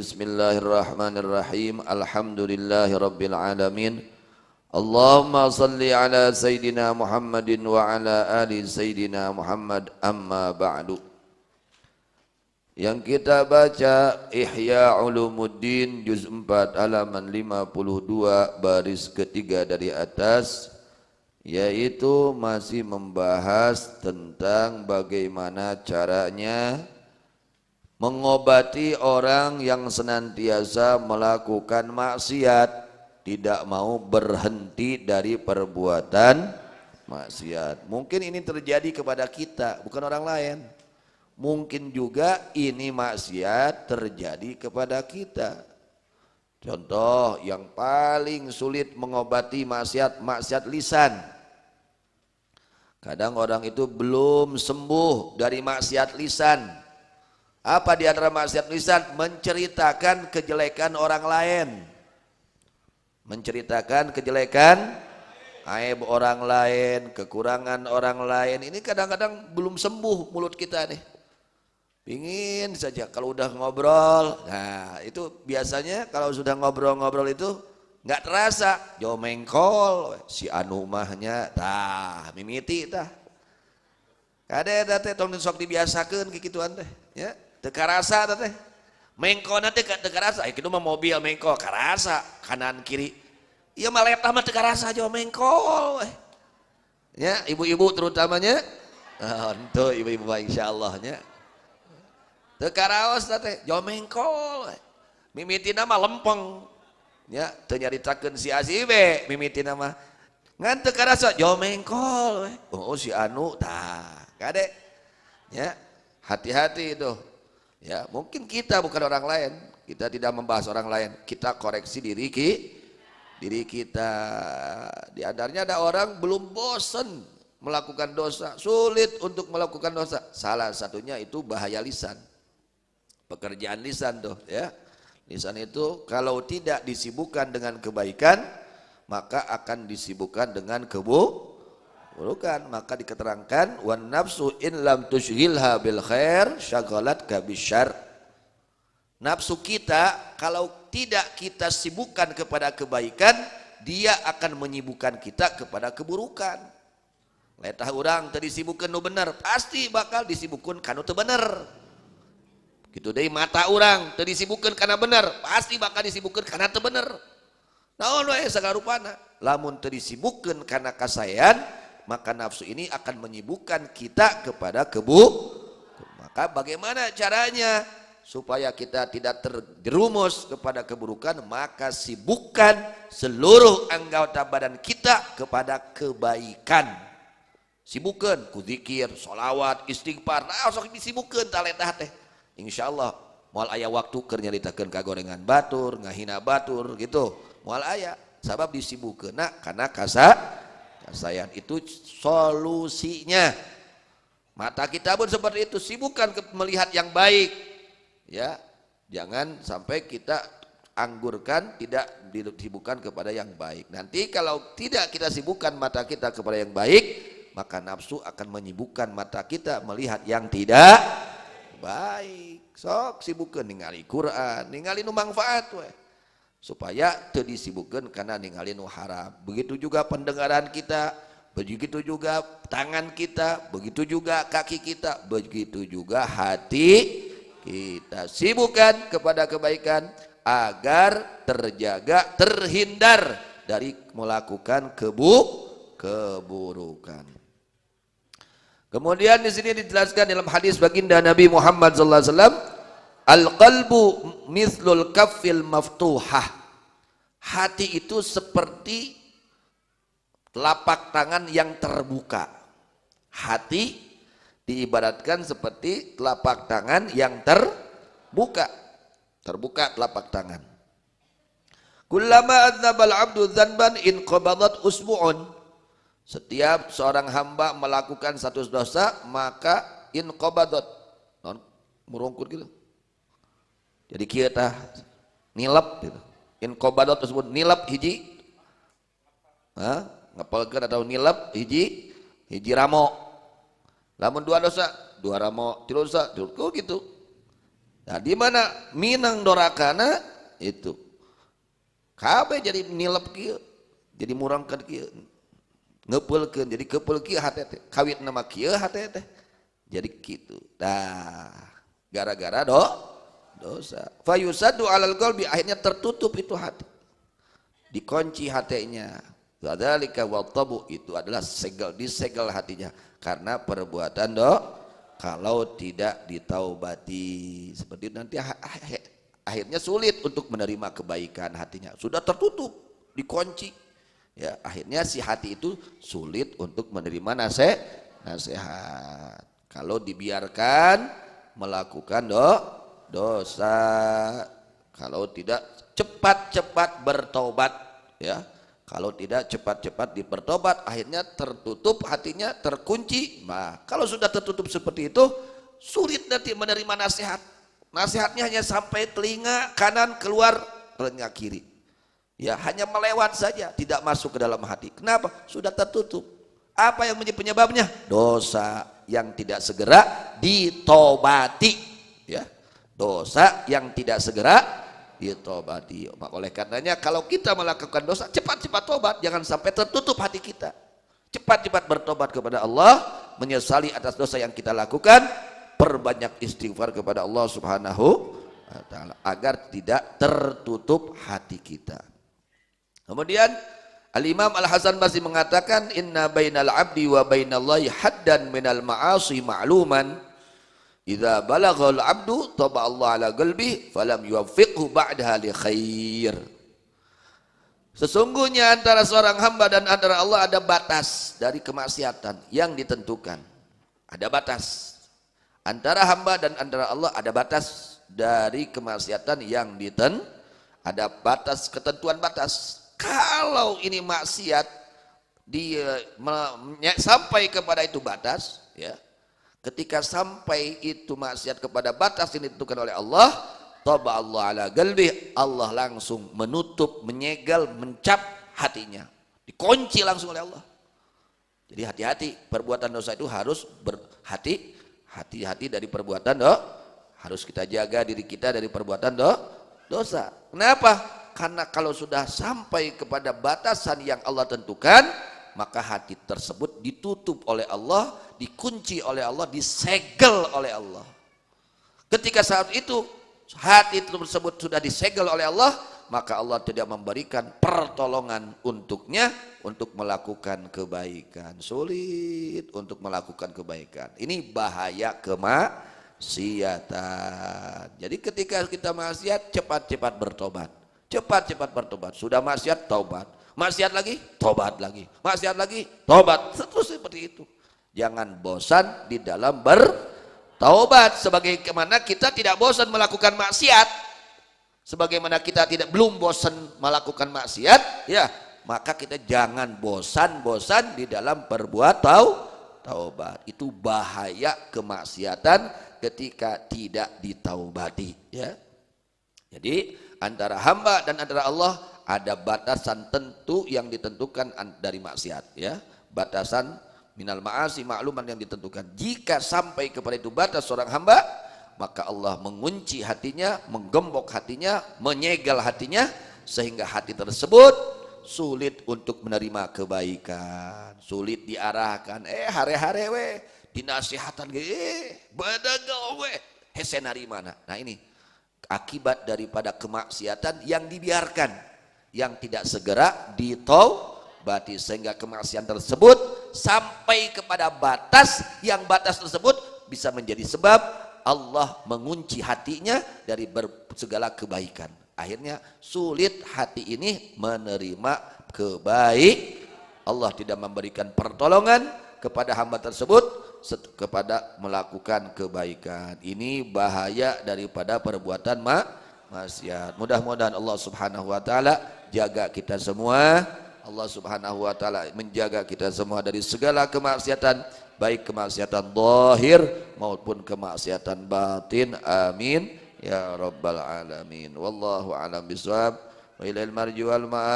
Bismillahirrahmanirrahim. Alhamdulillahirabbil alamin. Allahumma salli ala Sayyidina Muhammadin wa ala ali Sayyidina Muhammad, amma ba'du. Yang kita baca Ihya Ulumuddin juz 4 halaman 52 baris ketiga dari atas, yaitu masih membahas tentang bagaimana caranya mengobati orang yang senantiasa melakukan maksiat, tidak mau berhenti dari perbuatan maksiat. Mungkin ini terjadi kepada kita, bukan orang lain. Mungkin juga ini maksiat terjadi kepada kita. Contoh yang paling sulit mengobati maksiat, maksiat lisan. Kadang orang itu belum sembuh dari maksiat lisan. Apa di antara maksiat lisan? Menceritakan kejelekan orang lain. Menceritakan kejelekan, aib orang lain, kekurangan orang lain. Ini kadang-kadang belum sembuh mulut kita nih. Pingin saja kalau udah ngobrol. Nah itu biasanya kalau sudah ngobrol-ngobrol itu nggak terasa. Jomengkol si anu mahnya, tah mimiti tah. Kade teh tong sok dibiasakeun kikituan teh, ya. Teu karasa teh. Mengkona teh teu karasa. Kitu mah mobil mengkol karasa kanan kiri. Ieu mah letah mah teu karasa jomengkol we. Ya, ibu-ibu terutamanya. Henteu ibu-ibu insyaallah nya. Teu karaos teh jomengkol. Mimitina mah lempeng. Ya, teu nyaritakeun si Azibe mimitina mah ngan teu karasa jomengkol we. Oh si anu tah. Kade. Ya, hati-hati itu. Ya, mungkin kita bukan orang lain. Kita tidak membahas orang lain. Kita koreksi diri kita. Di antaranya ada orang belum bosan melakukan dosa, sulit untuk melakukan dosa. Salah satunya itu bahaya lisan. Pekerjaan lisan tuh ya. Lisan itu kalau tidak disibukkan dengan kebaikan, maka akan disibukkan dengan keburukan. Maka diketerangkan wan nafsu in lam tushghilha bil khair syaghalat ka bisyarr. Nafsu kita kalau tidak kita sibukkan kepada kebaikan, dia akan menyibukkan kita kepada keburukan. Letah urang teu disibukkeun nu bener, pasti bakal disibukkeun kana teu bener. Gitu deui mata urang teu disibukkeun kana bener, pasti bakal disibukkeun kana teu bener. Naon wae sagarupana, lamun teu disibukkeun kana kasaean, maka nafsu ini akan menyibukkan kita kepada Maka bagaimana caranya supaya kita tidak terjerumus kepada keburukan? Maka sibukkan seluruh anggota badan kita kepada kebaikan. Sibukkan ku zikir, sholawat, istighfar. Nah, sok disibukkan taletah teh. Insyaallah moal aya waktu keur nyaritakeun kagorengan batur, ngahina batur gitu. Moal aya sabab disibukkeunna kana kasayan itu solusinya. Mata kita pun seperti itu, sibukkan melihat yang baik. Ya, jangan sampai kita anggurkan, tidak disibukkan kepada yang baik. Nanti kalau tidak kita sibukkan mata kita kepada yang baik, maka nafsu akan menyibukkan mata kita melihat yang tidak baik. Sok sibukkeun ningali Quran, ningali nu manfaat we. Supaya teu disibukkeun kana ningali nu haram. Begitu juga pendengaran kita, begitu juga tangan kita, begitu juga kaki kita, begitu juga hati kita. Sibukkan kepada kebaikan agar terjaga, terhindar dari melakukan keburukan. Kemudian di sini dijelaskan dalam hadis baginda Nabi Muhammad sallallahu alaihi wasallam, al-qalbu mithlul kaffil maftuhah. Hati itu seperti telapak tangan yang terbuka. Hati diibaratkan seperti telapak tangan yang terbuka. Terbuka telapak tangan. Kullama adzabal 'abdu dzanban in qabadat usbu'un. Setiap seorang hamba melakukan satu dosa, maka in qabadat, murungkut gitu. Jadi kieu tah nilap gitu. In qabadat tersebut nilap hiji. Ngepelkeun atau nilap hiji ramo. Lamun dua dosa, dua ramo, tilu dosa, tilu gitu. Nah, di mana minang dorakana itu kabeh jadi nilep kieu, jadi murangkeun kieu, ngepeulkeun jadi kepeul kieu hate teh, kawit nama kieu hate teh. Jadi kitu. Nah, gara-gara dosa. Fayusaddu 'alal qalbi, akhirnya tertutup itu hati. Dikunci hatinya. Dzalika wattabu, itu adalah disegel hatinya karena perbuatan kalau tidak ditaubati. Seperti nanti akhirnya sulit untuk menerima kebaikan hatinya. Sudah tertutup, dikunci. Ya, akhirnya si hati itu sulit untuk menerima nasihat. Kalau dibiarkan melakukan dosa, kalau tidak cepat-cepat bertobat, ya. Kalau tidak cepat-cepat bertobat, akhirnya tertutup hatinya, terkunci. Nah, kalau sudah tertutup seperti itu, sulit nanti menerima nasihat. Nasihatnya hanya sampai telinga kanan, keluar telinga kiri. Ya, hanya melewat saja, tidak masuk ke dalam hati. Kenapa? Sudah tertutup. Apa yang menjadi penyebabnya? Dosa yang tidak segera ditobati, ya. Dosa yang tidak segera ditobati. Oleh karenanya kalau kita melakukan dosa, cepat-cepat tobat, jangan sampai tertutup hati kita. Cepat-cepat bertobat kepada Allah, menyesali atas dosa yang kita lakukan, perbanyak istighfar kepada Allah Subhanahu wa taala agar tidak tertutup hati kita. Kemudian Al-Imam Al-Hasan Basri mengatakan, inna bainal abdi wa bainallahi haddan minal ma'asi ma'luman, idza balaghal abdu taba Allah ala qalbi falam yuwaffiqhu ba'daha li khair. Sesungguhnya antara seorang hamba dan antara Allah ada batas dari kemaksiatan yang ditentukan. Ada batas. Antara hamba dan antara Allah ada batas dari kemaksiatan yang ada batas, ketentuan batas. Kalau ini maksiat dia sampai kepada itu batas, ya. Ketika sampai itu maksiat kepada batas yang ditentukan oleh Allah, taba Allah ala qalbi, Allah langsung menutup, menyegel, mencap hatinya. Dikunci langsung oleh Allah. Jadi hati-hati, perbuatan dosa itu harus hati-hati dari perbuatan harus kita jaga diri kita dari perbuatan dosa. Kenapa? Karena kalau sudah sampai kepada batasan yang Allah tentukan, maka hati tersebut ditutup oleh Allah, dikunci oleh Allah, disegel oleh Allah. Ketika saat itu hati tersebut sudah disegel oleh Allah, maka Allah tidak memberikan pertolongan untuknya untuk melakukan kebaikan. Sulit untuk melakukan kebaikan. Ini bahaya kemaksiatan. Jadi ketika kita maksiat, cepat-cepat bertobat. Cepat-cepat bertobat. Sudah maksiat, taubat. Maksiat lagi, tobat lagi. Maksiat lagi, tobat. Terus seperti itu. Jangan bosan di dalam bertaubat. Sebagaimana kita tidak bosan melakukan maksiat, sebagaimana kita belum bosan melakukan maksiat, ya, maka kita jangan bosan-bosan di dalam berbuat taubat. Itu bahaya kemaksiatan ketika tidak ditaubati, ya. Jadi antara hamba dan antara Allah ada batasan tentu yang ditentukan dari maksiat, ya. Batasan minal ma'asi ma'luman yang ditentukan. Jika sampai kepada itu batas seorang hamba, maka Allah mengunci hatinya, menggembok hatinya, menyegel hatinya, sehingga hati tersebut sulit untuk menerima kebaikan, sulit diarahkan. Hare-hare we dinasihatan badaga we hese narimana. Nah, ini akibat daripada kemaksiatan yang dibiarkan, yang tidak segera ditaubati, sehingga kemaksiatan tersebut sampai kepada batas yang batas tersebut bisa menjadi sebab Allah mengunci hatinya dari segala kebaikan. Akhirnya sulit hati ini menerima kebaikan. Allah tidak memberikan pertolongan kepada hamba tersebut kepada melakukan kebaikan. Ini bahaya daripada perbuatan maksiat. Mudah-mudahan Allah Subhanahu wa taala jaga kita semua. Allah Subhanahu wa taala menjaga kita semua dari segala kemaksiatan, baik kemaksiatan zahir maupun kemaksiatan batin. Amin ya rabbal alamin. Wallahu a'lam bishawab. Wa ilal marji wal ma'ab.